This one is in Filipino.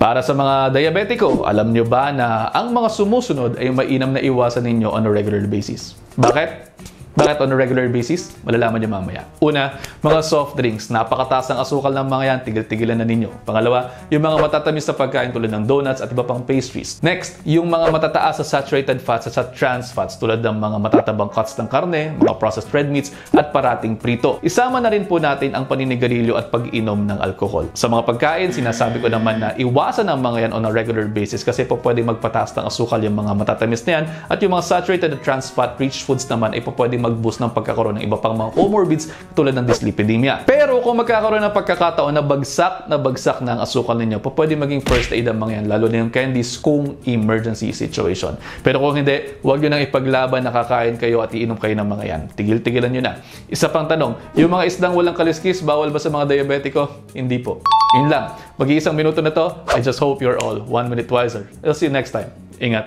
Para sa mga diabetiko, alam nyo ba na ang mga sumusunod ay mainam na iwasan ninyo on a regular basis? Bakit? Bakit on a regular basis? Malalaman nyo mamaya. Una, mga soft drinks. Napakataas ang asukal ng mga yan. Tigil-tigilan na ninyo. Pangalawa, yung mga matatamis na pagkain tulad ng donuts at iba pang pastries. Next, yung mga matataas sa saturated fats at sa trans fats tulad ng mga matatabang cuts ng karne, mga processed red meats at parating prito. Isama na rin po natin ang paninigarilyo at pag-inom ng alcohol. Sa mga pagkain, sinasabi ko naman na iwasan ang mga yan on a regular basis kasi po pwede magpataas ng asukal yung mga matatamis na yan at yung mga saturated at trans fat rich foods naman ay po pwede mag-boost ng pagkakaroon ng iba pang mga comorbids tulad ng dyslipidemia. Pero kung magkakaroon ng pagkakataon na bagsak na ang asukal ninyo, pwede maging first aid ang mga yan, lalo na yung candies kung emergency situation. Pero kung hindi, huwag nyo nang ipaglaban na kakain kayo at iinom kayo ng mga yan. Tigil-tigilan nyo na. Isa pang tanong, yung mga isdang walang kaliskis, bawal ba sa mga diabetiko? Hindi po. Yun lang. Mag-iisang minuto na to. I just hope you're all 1 minute wiser. I'll see you next time. Ingat.